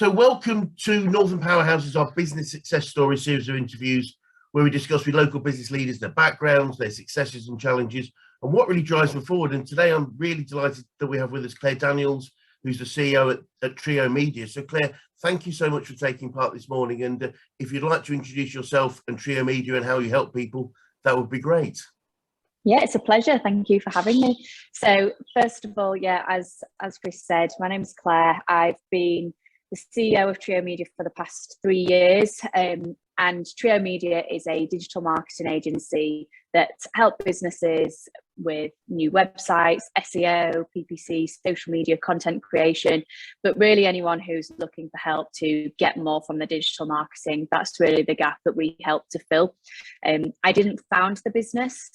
So welcome to Northern Powerhouses, our business success story series of interviews where we discuss with local business leaders their backgrounds, their successes and challenges, and what really drives them forward. And today I'm really delighted that we have with us Claire Daniels, who's the CEO at Trio Media. So Claire, thank you so much for taking part this morning. And if you'd like to introduce yourself and Trio Media and how you help people, that would be great. Yeah, it's a pleasure. Thank you for having me. So first of all, as Chris said, my name is Claire. I've been the CEO of Trio Media for the past 3 years. And Trio Media is a digital marketing agency that help businesses with new websites, SEO, PPC, social media content creation, but really anyone who's looking for help to get more from the digital marketing. That's really the gap that we help to fill. I didn't found the business.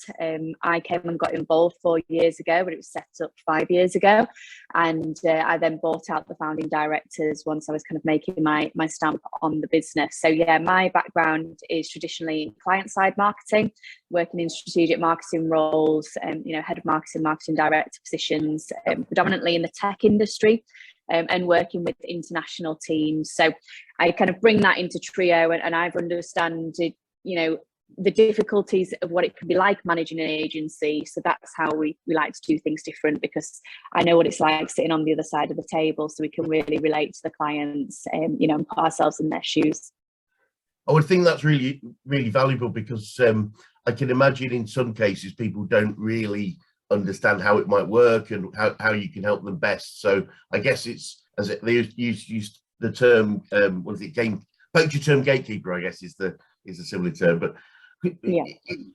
I came and got involved 4 years ago, but it was set up 5 years ago. And I then bought out the founding directors once I was kind of making my stamp on the business. So yeah, my background is traditionally in client-side marketing, working in strategic marketing roles, head of marketing, marketing director positions, predominantly in the tech industry, and working with international teams. So I kind of bring that into Trio, and I've understood, the difficulties of what it can be like managing an agency. So that's how we like to do things different, because I know what it's like sitting on the other side of the table, so we can really relate to the clients, and put ourselves in their shoes. I would think that's really, really valuable, because I can imagine in some cases people don't really understand how it might work and how you can help them best. So I guess it's, they use the term, poacher term gatekeeper, I guess is a similar term. But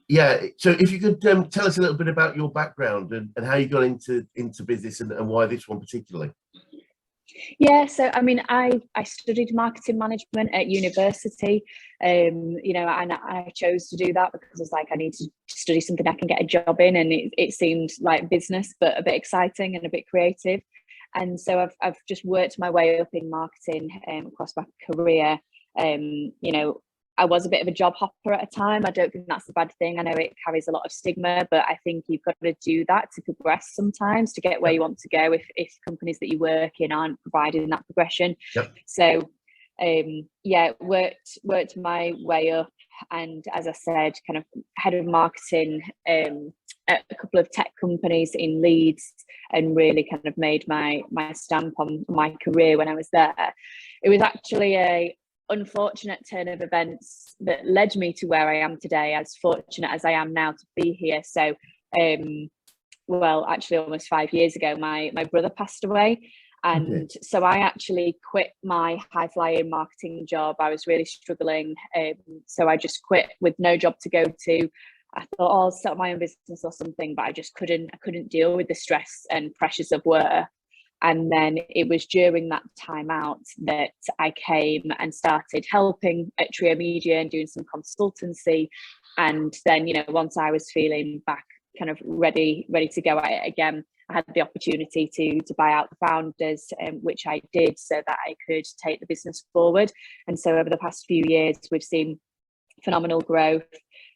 yeah. So if you could tell us a little bit about your background and how you got into business and why this one particularly. Yeah, so I mean, I studied marketing management at university, and I chose to do that because I was like, I need to study something I can get a job in, and it seemed like business, but a bit exciting and a bit creative. And so I've just worked my way up in marketing across my career. I was a bit of a job hopper at a time. I don't think that's a bad thing. I know it carries a lot of stigma, but I think you've got to do that to progress sometimes, to get where you want to go if companies that you work in aren't providing that progression. Yep. So worked my way up, and as I said, kind of head of marketing at a couple of tech companies in Leeds, and really kind of made my stamp on my career when I was there. It was actually a unfortunate turn of events that led me to where I am today, as fortunate as I am now to be here. So actually almost 5 years ago, my brother passed away, and so I actually quit my high flying marketing job. I was really struggling, so I just quit with no job to go to. I thought, I'll set up my own business or something, but I just couldn't deal with the stress and pressures of work. And then it was during that time out that I came and started helping at Trio Media and doing some consultancy. And then, once I was feeling back kind of ready to go at it again, I had the opportunity to buy out the founders, which I did, so that I could take the business forward. And so over the past few years, we've seen phenomenal growth.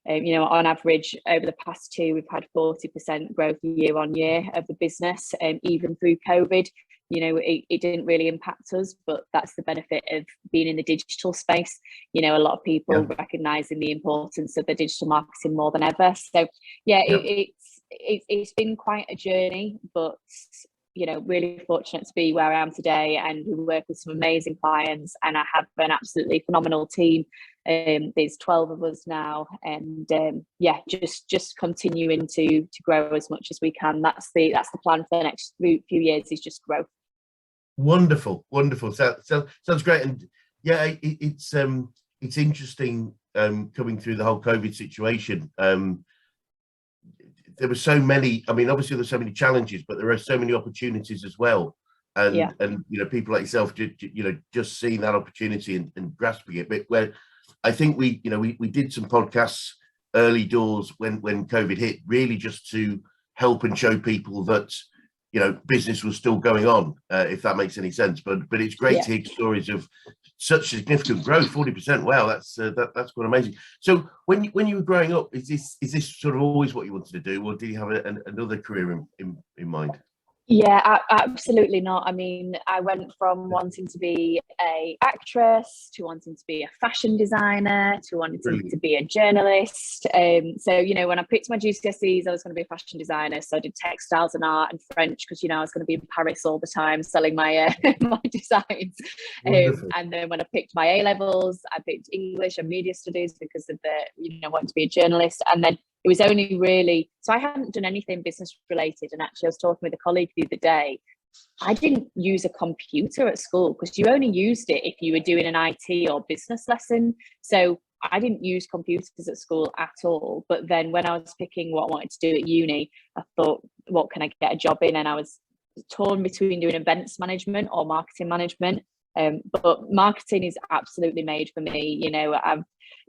On average over the past 2, we've had 40% growth year on year of the business, even through COVID. It didn't really impact us, but that's the benefit of being in the digital space. A lot of people recognizing the importance of the digital marketing more than ever. So it's been quite a journey, but really fortunate to be where I am today, and we work with some amazing clients, and I have an absolutely phenomenal team. There's 12 of us now, and just continuing to grow as much as we can. That's the plan for the next few years, is just growth. Wonderful. Sounds great. And yeah, it's interesting coming through the whole COVID situation. There were so many, obviously there's so many challenges, but there are so many opportunities as well. And people like yourself, just seeing that opportunity and grasping it. But where I think we did some podcasts early doors when COVID hit, really just to help and show people that, business was still going on, if that makes any sense. But it's great to hear stories of such significant growth, 40%. Wow, that's quite amazing. So when you were growing up, is this sort of always what you wanted to do, or did you have another career in mind? Yeah, absolutely not. I mean, I went from wanting to be a actress to wanting to be a fashion designer to wanting Brilliant. to be a journalist. So, you know, when I picked my GCSEs, I was going to be a fashion designer. So I did textiles and art and French because, you know, I was going to be in Paris all the time selling my my designs. Wonderful. And then when I picked my A levels, I picked English and media studies because of the, you know, wanting to be a journalist. And then it was only really, so I hadn't done anything business related. And actually, I was talking with a colleague the other day. I didn't use a computer at school because you only used it if you were doing an IT or business lesson. So I didn't use computers at school at all. But then when I was picking what I wanted to do at uni, I thought, what can I get a job in? And I was torn between doing events management or marketing management. But marketing is absolutely made for me. You know,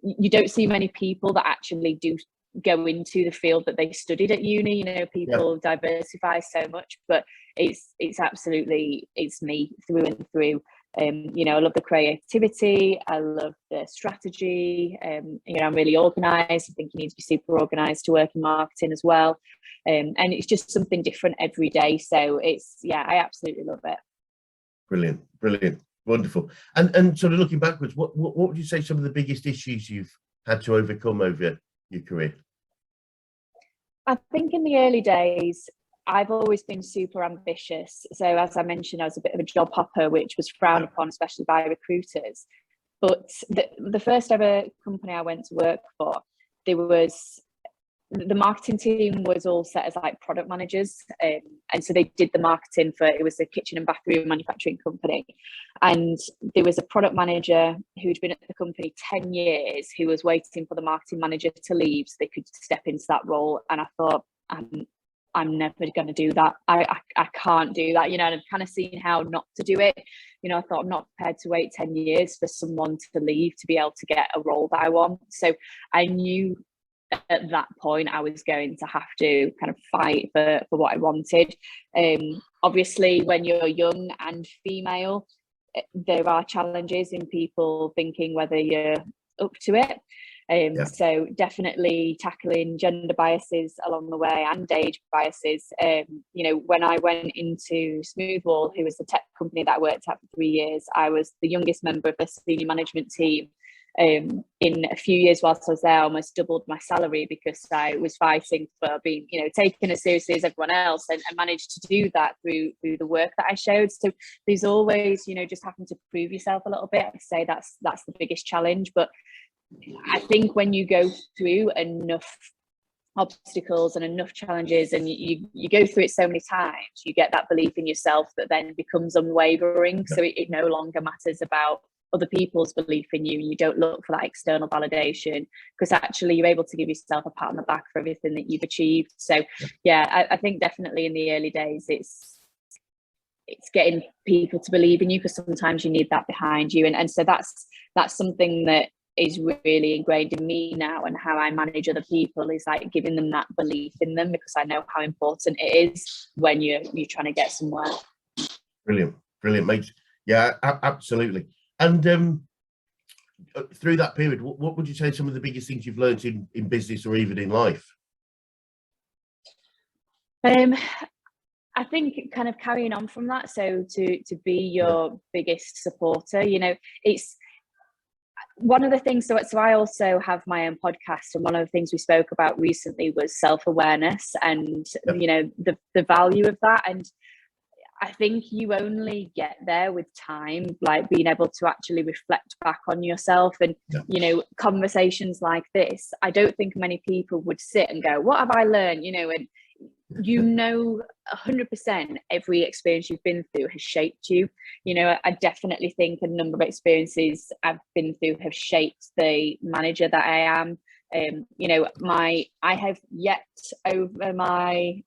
you don't see many people that actually do go into the field that they studied at uni. You know, people diversify so much, but it's absolutely, it's me through and through. You know, I love the creativity, I love the strategy. You know, I'm really organized. I think you need to be super organized to work in marketing as well. And it's just something different every day. So it's, yeah, I absolutely love it. Brilliant, brilliant, wonderful. And sort of looking backwards, what would you say some of the biggest issues you've had to overcome over your career? I think in the early days, I've always been super ambitious. So as I mentioned, I was a bit of a job hopper, which was frowned upon, especially by recruiters. But the first ever company I went to work for, there was, the marketing team was all set as like product managers, and so they did the marketing for, it was a kitchen and bathroom manufacturing company, and there was a product manager who'd been at the company 10 years who was waiting for the marketing manager to leave so they could step into that role. And I thought, I'm never going to do that. I can't do that, you know. And I've kind of seen how not to do it. You know, I thought, I'm not prepared to wait 10 years for someone to leave to be able to get a role that I want. So I knew at that point I was going to have to kind of fight for what I wanted. Obviously, when you're young and female, there are challenges in people thinking whether you're up to it. So definitely tackling gender biases along the way and age biases. You know, when I went into Smoothwall, who was the tech company that I worked at for 3 years, I was the youngest member of the senior management team. In a few years whilst I was there, I almost doubled my salary because I was fighting for being, you know, taken as seriously as everyone else, and I managed to do that through the work that I showed. So there's always, you know, just having to prove yourself a little bit. I'd say that's the biggest challenge. But I think when you go through enough obstacles and enough challenges, and you go through it so many times, you get that belief in yourself that then becomes unwavering. So it no longer matters about other people's belief in you. You don't look for that external validation because actually you're able to give yourself a pat on the back for everything that you've achieved. So yeah, I think definitely in the early days it's getting people to believe in you, because sometimes you need that behind you. And so that's something that is really ingrained in me now, and how I manage other people is like giving them that belief in them, because I know how important it is when you're trying to get somewhere. Brilliant, mate. Yeah, absolutely. And through that period, what would you say some of the biggest things you've learned in business or even in life? I think kind of carrying on from that, so to be your biggest supporter, you know, it's one of the things. So I also have my own podcast, and one of the things we spoke about recently was self-awareness and you know, the value of that. And I think you only get there with time, like being able to actually reflect back on yourself. And you know, conversations like this, I don't think many people would sit and go, what have I learned, you know? And you know, 100% every experience you've been through has shaped you. You know, I definitely think a number of experiences I've been through have shaped the manager that I am. You know, I have yet, over my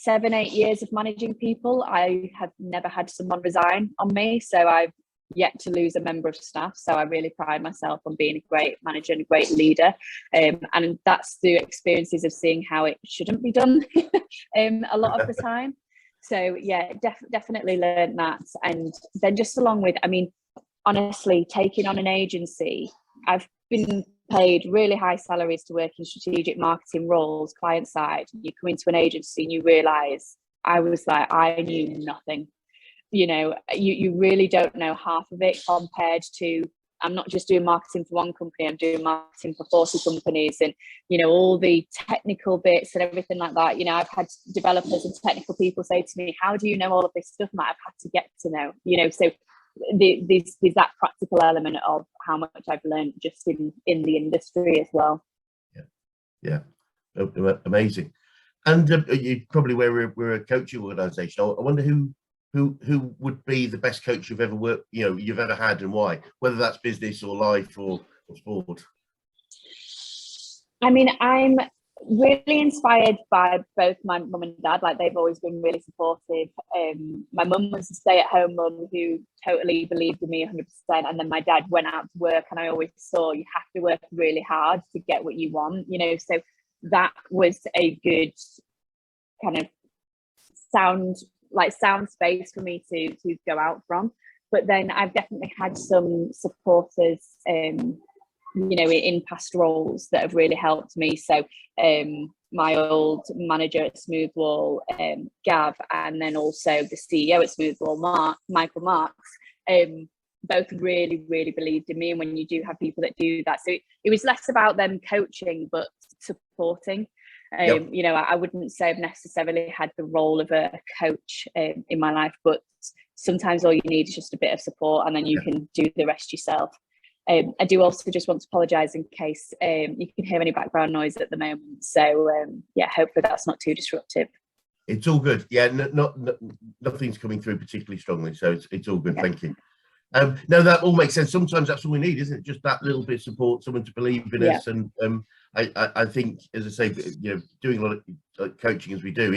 7-8 years of managing people, I have never had someone resign on me. So I've yet to lose a member of staff. So I really pride myself on being a great manager and a great leader. And that's through experiences of seeing how it shouldn't be done a lot of the time. So yeah, definitely learned that. And then just along with, I mean, honestly, taking on an agency, I've been paid really high salaries to work in strategic marketing roles, client side. You come into an agency and you realise I was like, I knew nothing. You know, you really don't know half of it compared to, I'm not just doing marketing for one company, I'm doing marketing for 40 companies, and, you know, all the technical bits and everything like that. You know, I've had developers and technical people say to me, how do you know all of this stuff that I've had to get to know? You know, so there's that practical element of how much I've learned just in the industry as well. Yeah, amazing. And you probably we're a coaching organisation. I wonder who would be the best coach you've ever worked, you know, you've ever had, and why, whether that's business or life or sport. I mean, I'm really inspired by both my mum and dad. Like, they've always been really supportive. My mum was a stay-at-home mum who totally believed in me 100%, and then my dad went out to work, and I always saw you have to work really hard to get what you want, you know. So that was a good kind of sound space for me to go out from. But then I've definitely had some supporters, you know, in past roles that have really helped me. So my old manager at Smoothwall, Gav, and then also the CEO at Smoothwall, Michael Marks, both really believed in me. And when you do have people that do that, so it was less about them coaching but supporting. Yep. You know, I wouldn't say I've necessarily had the role of a coach in my life, but sometimes all you need is just a bit of support, and then you can do the rest yourself. I do also just want to apologise in case you can hear any background noise at the moment. So yeah, hopefully that's not too disruptive. It's all good. Yeah, nothing's coming through particularly strongly, so it's all good. Okay. Thank you. No, that all makes sense. Sometimes that's all we need, isn't it? Just that little bit of support, someone to believe in us. And I think, as I say, you know, doing a lot of coaching as we do,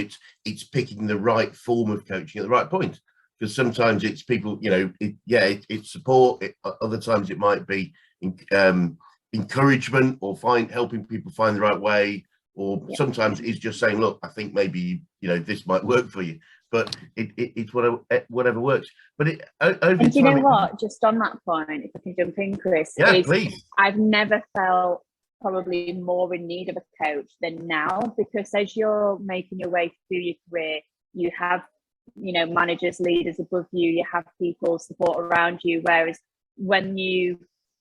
it's picking the right form of coaching at the right point. Because sometimes it's people, you know, it's support. Other times it might be encouragement or helping people find the right way. Or sometimes it's just saying, look, I think maybe, you know, this might work for you. But it's whatever works. But over and you know what? Just on that point, if I can jump in, Chris, please. I've never felt probably more in need of a coach than now, because as you're making your way through your career, you have, you know, managers, leaders above you, you have people support around you. Whereas when you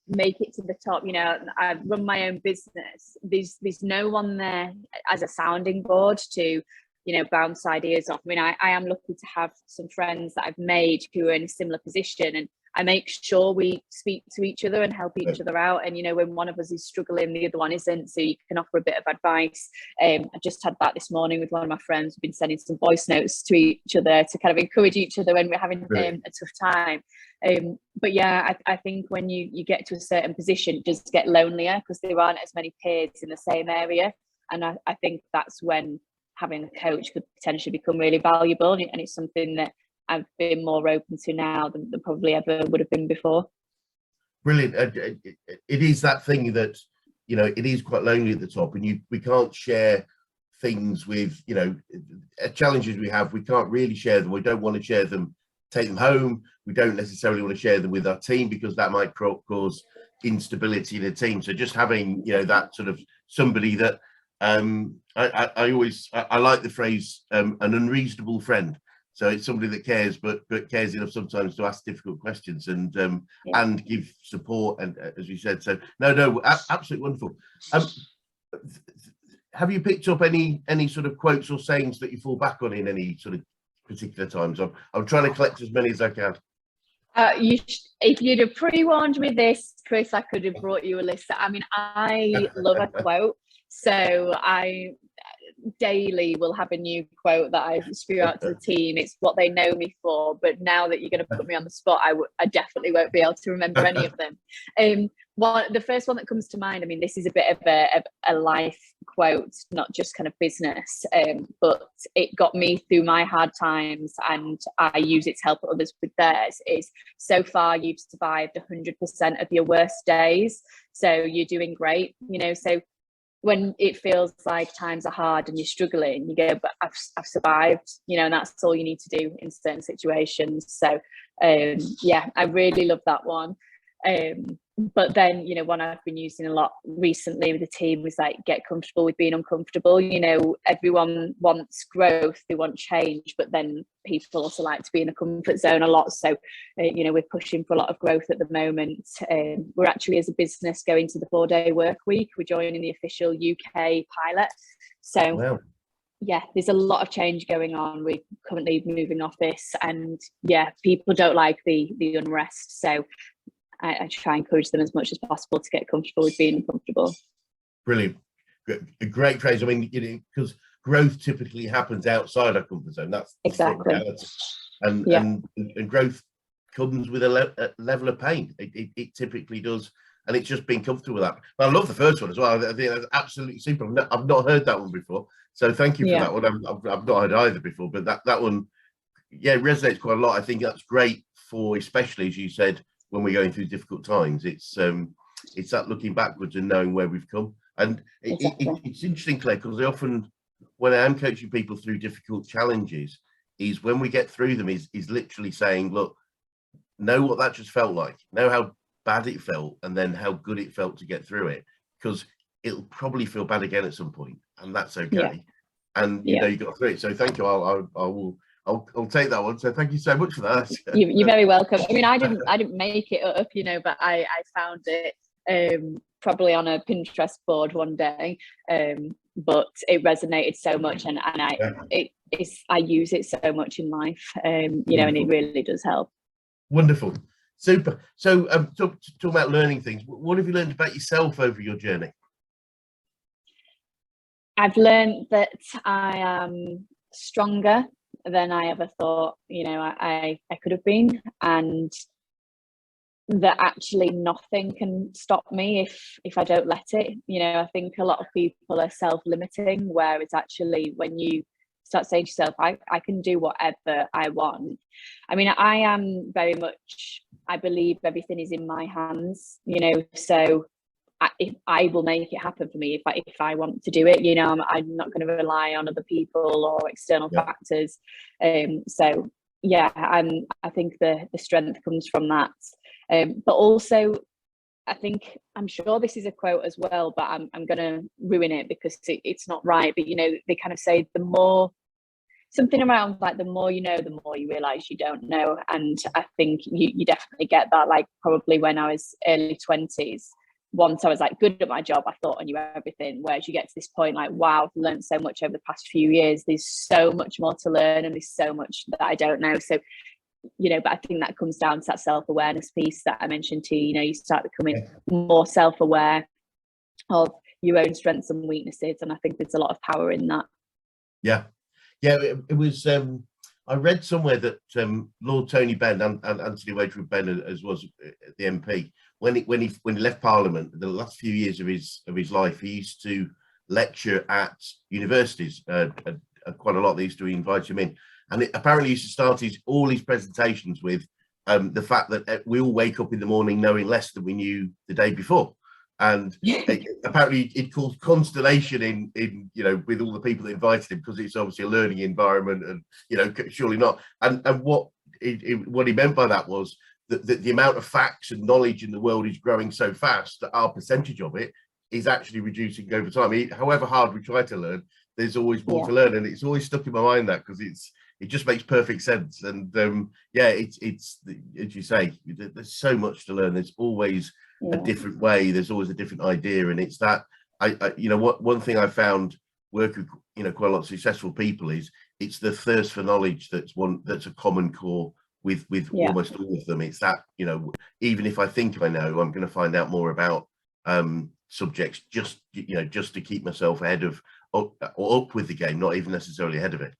make it to the top, you know, I run my own business, there's no one there as a sounding board to, you know, bounce ideas off. I mean, I am lucky to have some friends that I've made who are in a similar position, and I make sure we speak to each other and help each other out. And, you know, when one of us is struggling, the other one isn't, so you can offer a bit of advice. I just had that this morning with one of my friends. We've been sending some voice notes to each other to kind of encourage each other when we're having a tough time. But yeah, I think when you get to a certain position, it does get lonelier because there aren't as many peers in the same area. And I think that's when having a coach could potentially become really valuable, and it's something that I've been more open to now than probably ever would have been before. Brilliant. It is that thing that, you know, it is quite lonely at the top, and we can't share things with, you know, challenges we have. We can't really share them. We don't want to share them, take them home. We don't necessarily want to share them with our team because that might cause instability in a team. So just having, you know, that sort of somebody that I like the phrase an unreasonable friend. So it's somebody that cares, but cares enough sometimes to ask difficult questions and give support. And as you said, so no, absolutely wonderful. Have you picked up any sort of quotes or sayings that you fall back on in any sort of particular times? I'm trying to collect as many as I can. If you'd have pre-warned me this, Chris, I could have brought you a list. I mean, I love a quote. So I daily will have a new quote that I spew out to the team. It's what they know me for. But now that you're going to put me on the spot, I definitely won't be able to remember any of them. The first one that comes to mind, I mean, this is a bit of a life quote, not just kind of business, but it got me through my hard times, and I use it to help others with theirs, is so far you've survived 100% of your worst days. So you're doing great, you know. So when it feels like times are hard and you're struggling, you go, but I've survived, you know, and that's all you need to do in certain situations. So yeah, I really love that one. but then, you know, one I've been using a lot recently with the team was like, get comfortable with being uncomfortable. You know, everyone wants growth, they want change, but then people also like to be in a comfort zone a lot. So, you know, we're pushing for a lot of growth at the moment. We're actually, as a business, going to the 4-day work week. We're joining the official UK pilot. So, wow. Yeah, there's a lot of change going on. We're currently moving office, and yeah, people don't like the unrest. So I try and encourage them as much as possible to get comfortable with being uncomfortable. Brilliant. Great praise. I mean, you know, because growth typically happens outside our comfort zone. That's exactly. And growth comes with a level of pain. It typically does. And it's just being comfortable with that. But I love the first one as well. I think that's absolutely super. I've not heard that one before. So thank you for that one. I've not heard either before, but that one, yeah, resonates quite a lot. I think that's great for, especially as you said, when we're going through difficult times. It's that looking backwards and knowing where we've come. And it's interesting, Claire, because I often, when I am coaching people through difficult challenges, is when we get through them is literally saying, look, know what that just felt like. Know how bad it felt, and then how good it felt to get through it, because it'll probably feel bad again at some point, and that's okay. And you know, you got through it. So thank you. I'll take that one. So thank you so much for that. You're very welcome. I mean, I didn't make it up, you know, but I found it probably on a Pinterest board one day, but it resonated so much, and I use it so much in life, you know, and it really does help. Wonderful. Super. So talk about learning things. What have you learned about yourself over your journey? I've learned that I am stronger than I ever thought, you know, I could have been, and that actually nothing can stop me if I don't let it. You know, I think a lot of people are self-limiting, whereas actually when you start saying to yourself, I can do whatever I want. I mean, I am very much, I believe everything is in my hands, you know, so I will make it happen for me if I want to do it. You know, I'm not going to rely on other people or external factors. So yeah, I think the strength comes from that. But also, I'm sure this is a quote as well, but I'm going to ruin it because it's not right. But you know, they kind of say something around like the more you know, the more you realize you don't know. And I think you definitely get that. Like probably when I was early 20s, once I was like good at my job, I thought I knew everything. Whereas you get to this point, like, wow, I've learned so much over the past few years. There's so much more to learn, and there's so much that I don't know. So, you know, but I think that comes down to that self-awareness piece that I mentioned to you. You know, you start becoming more self-aware of your own strengths and weaknesses, and I think there's a lot of power in that. Yeah, it was. I read somewhere that Lord Tony Benn and Anthony Wedgwood Benn, as was the MP, when he left Parliament, the last few years of his life, he used to lecture at universities quite a lot. They used to invite him in, and apparently he used to start all his presentations with the fact that we all wake up in the morning knowing less than we knew the day before. And apparently it caused consternation in you know, with all the people that invited him, because it's obviously a learning environment, and you know, surely not. And what he meant by that was that the amount of facts and knowledge in the world is growing so fast that our percentage of it is actually reducing over time. However hard we try to learn, there's always more to learn, and it's always stuck in my mind that, because it just makes perfect sense. And it's as you say, there's so much to learn. There's always a different way, there's always a different idea, and it's that I you know, one thing I found working, you know, quite a lot of successful people is it's the thirst for knowledge that's a common core with almost all of them. It's that, you know, even if I think I know, I'm going to find out more about subjects, just, you know, just to keep myself ahead of or up with the game, not even necessarily ahead of it.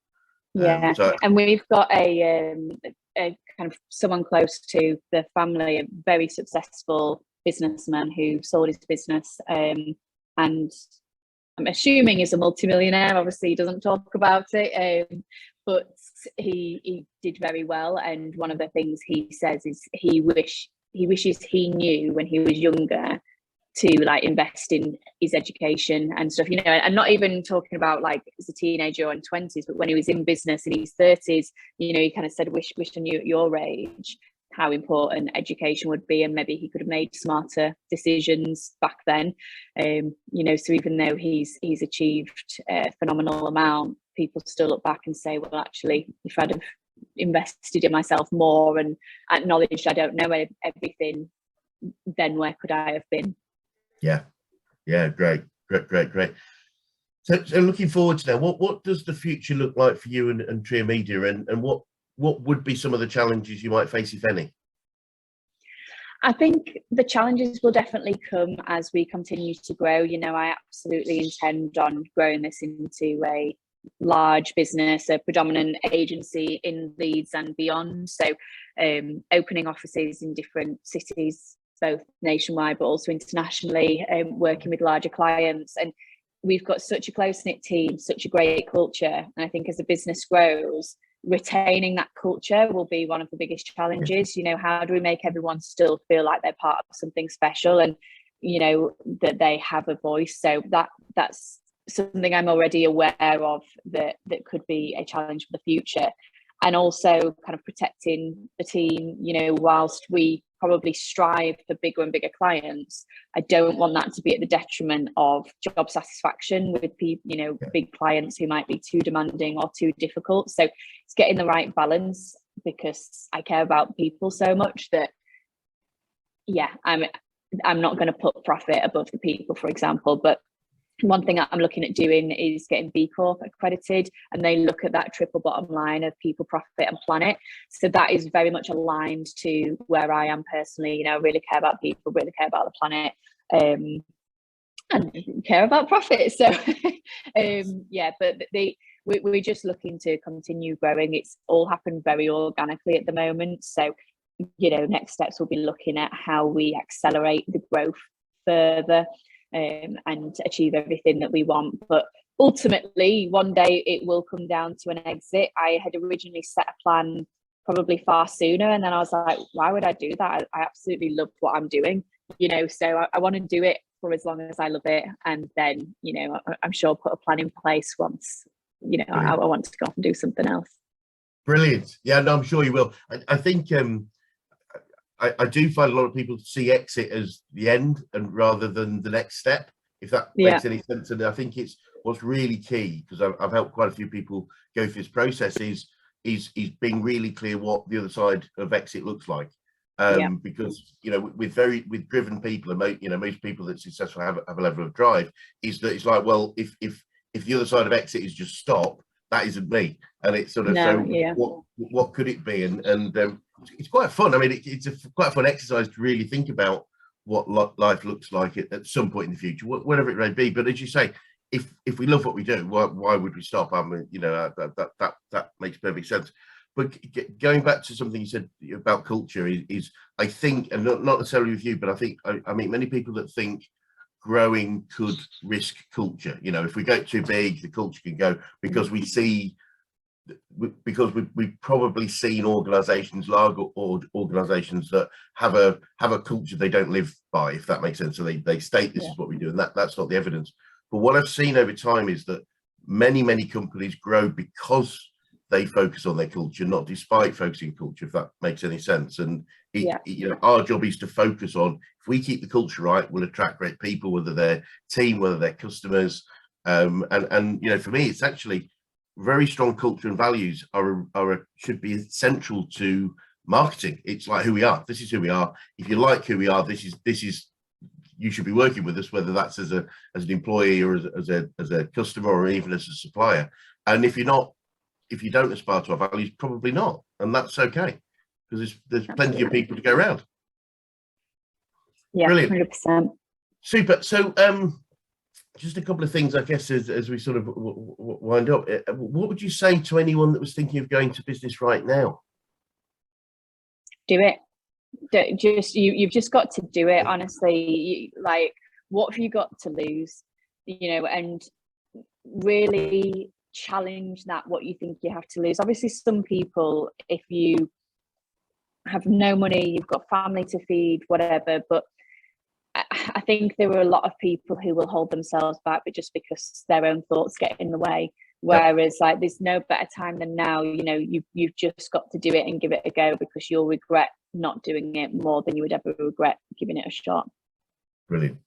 And we've got a kind of someone close to the family, a very successful businessman who sold his business, and I'm assuming he's a multimillionaire. Obviously he doesn't talk about it, but he did very well. And one of the things he says is he wishes he knew when he was younger to like invest in his education and stuff, you know, and not even talking about like as a teenager or in 20s, but when he was in business in his 30s, you know, he kind of said, wish I knew at your age. how important education would be, and maybe he could have made smarter decisions back then. So even though he's achieved a phenomenal amount, people still look back and say, well, actually, if I'd have invested in myself more and acknowledged I don't know everything, then where could I have been? Yeah, great. So looking forward to now, what does the future look like for you and Tria Media, and what would be some of the challenges you might face, if any? I think the challenges will definitely come as we continue to grow. I absolutely intend on growing this into a large business, a predominant agency in Leeds and beyond. So opening offices in different cities, both nationwide but also internationally, working with larger clients. And we've got such a close-knit team, such a great culture. And I think as the business grows, retaining that culture will be one of the biggest challenges. How do we make everyone still feel like they're part of something special, and that they have a voice? So that's something I'm already aware of that could be a challenge for the future. And also kind of protecting the team, whilst we probably strive for bigger and bigger clients, I don't want that to be at the detriment of job satisfaction with people, big clients who might be too demanding or too difficult. So it's getting the right balance, because I care about people so much that, I'm not going to put profit above the people, for example. But one thing I'm looking at doing is getting B Corp accredited, and they look at that triple bottom line of people, profit and planet. So that is very much aligned to where I am personally. I really care about people, really care about the planet, and care about profit. So but we're just looking to continue growing. It's all happened very organically at the moment. So next steps will be looking at how we accelerate the growth further, and achieve everything that we want. But ultimately, one day it will come down to an exit. I had originally set a plan probably far sooner, and then I was like, why would I do that? I absolutely love what I'm doing, so I want to do it for as long as I love it, and then I'm sure put a plan in place once I want to go off and do something else. Brilliant. Yeah, no, I'm sure you will. I think I do find a lot of people see exit as the end, and rather than the next step, if that makes any sense. And I think it's what's really key, because I've helped quite a few people go through this process, is being really clear what the other side of exit looks like. Because with driven people, and most people that are successful have a level of drive, is that it's like, well, if the other side of exit is just stop, that isn't me. And it's sort of what could it be? And it's quite fun. I mean, it's quite a fun exercise to really think about what life looks like at some point in the future, whatever it may be. But as you say, if we love what we do, why would we stop? I mean, that makes perfect sense. But going back to something you said about culture is I think, and not necessarily with you, but I mean many people that think growing could risk culture. If we get too big, the culture can go, because we've probably seen organizations, large organizations, that have a culture they don't live by, if that makes sense. So they state this is what we do, and that's not the evidence. But what I've seen over time is that many companies grow because they focus on their culture, not despite focusing on culture, if that makes any sense. And our job is to focus on, if we keep the culture right, we'll attract great people, whether they're team, whether they're customers. And for me, it's actually very strong culture and values should be central to marketing. It's like who we are. This is who we are. If you like who we are, this is you should be working with us, whether that's as an employee or as a customer, or even as a supplier. And if you don't aspire to our values, probably not, and that's okay, because there's plenty of people to go around. Yeah, brilliant. 100%. Super. So just a couple of things, I guess, as we sort of wind up. What would you say to anyone that was thinking of going to business right now? Do it. You've just got to do it. Honestly, what have you got to lose? And really challenge what you think you have to lose. Obviously, some people, if you have no money, you've got family to feed, whatever, but I think there are a lot of people who will hold themselves back, but just because their own thoughts get in the way. Whereas like there's no better time than now. You know, you've just got to do it and give it a go, because you'll regret not doing it more than you would ever regret giving it a shot. Brilliant.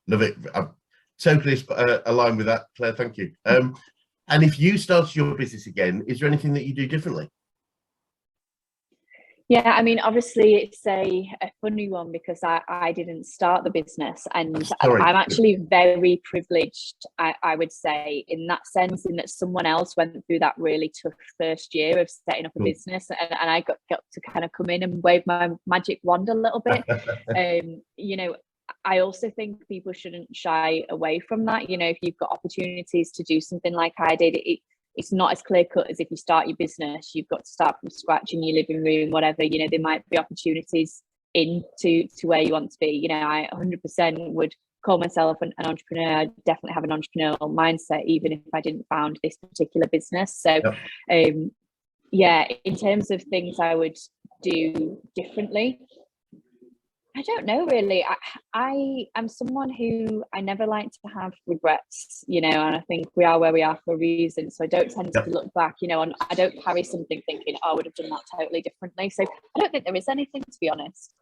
Love it. I'm totally aligned with that, Claire. Thank you. And if you started your business again, is there anything that you do differently? Yeah, I mean, obviously it's a funny one, because I didn't start the business, and I'm actually very privileged, I would say, in that sense, in that someone else went through that really tough first year of setting up a business, and I got to kind of come in and wave my magic wand a little bit. You know, I also think people shouldn't shy away from that. You know, if you've got opportunities to do something like I did, it's not as clear cut as if you start your business. You've got to start from scratch in your living room, whatever. You know, there might be opportunities to where you want to be. You know, I 100% would call myself an entrepreneur. I definitely have an entrepreneurial mindset, even if I didn't found this particular business. So, yeah, in terms of things I would do differently, I don't know really. I am someone who I never like to have regrets, you know, and I think we are where we are for a reason. So I don't tend to look back, you know, and I don't carry something thinking, oh, I would have done that totally differently. So I don't think there is anything, to be honest.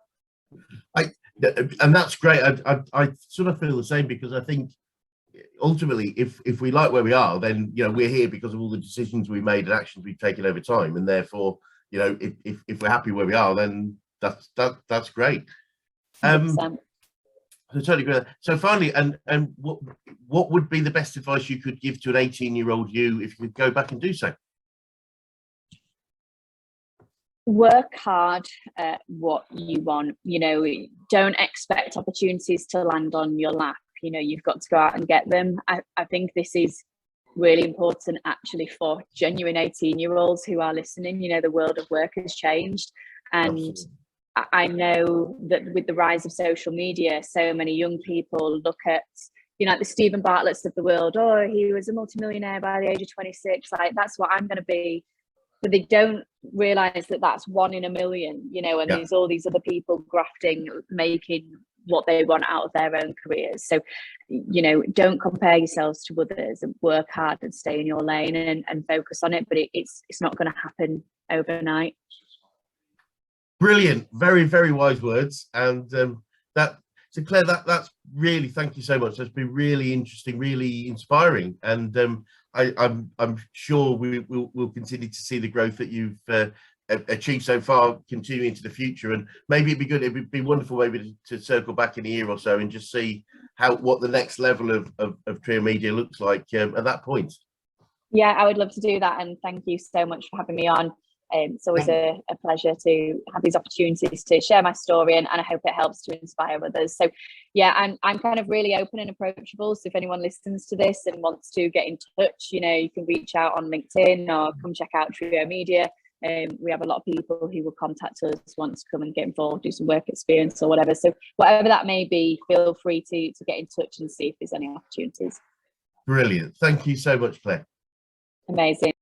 And that's great. I sort of feel the same, because I think ultimately, if we like where we are, then, you know, we're here because of all the decisions we made and actions we've taken over time. And therefore, you know, if we're happy where we are, then that's great. So totally agree. So finally, and what would be the best advice you could give to an 18-year-old you if you could go back and do so? Work hard at what you want. You know, don't expect opportunities to land on your lap. You know, you've got to go out and get them. I think this is really important actually for genuine 18-year-olds who are listening. You know, the world of work has changed, and absolutely. I know that with the rise of social media, so many young people look at, you know, the Stephen Bartletts of the world. Oh, he was a multimillionaire by the age of 26. Like, that's what I'm going to be. But they don't realize that that's 1 in a million, you know, and there's all these other people grafting, making what they want out of their own careers. So, you know, don't compare yourselves to others, and work hard and stay in your lane and focus on it. But it's not going to happen overnight. Brilliant. Very, very wise words. And so Claire, that's really, thank you so much. That's been really interesting, really inspiring. And I'm sure we'll continue to see the growth that you've achieved so far continue into the future. And maybe it would be wonderful maybe to circle back in a year or so and just see what the next level of Trio Media looks like at that point. Yeah, I would love to do that. And thank you so much for having me on. It's always a pleasure to have these opportunities to share my story, and I hope it helps to inspire others. So yeah, I'm kind of really open and approachable. So if anyone listens to this and wants to get in touch, you know, you can reach out on LinkedIn or come check out Trio Media. We have a lot of people who will contact us, want to come and get involved, do some work experience or whatever. So whatever that may be, feel free to get in touch and see if there's any opportunities. Brilliant. Thank you so much, Claire. Amazing.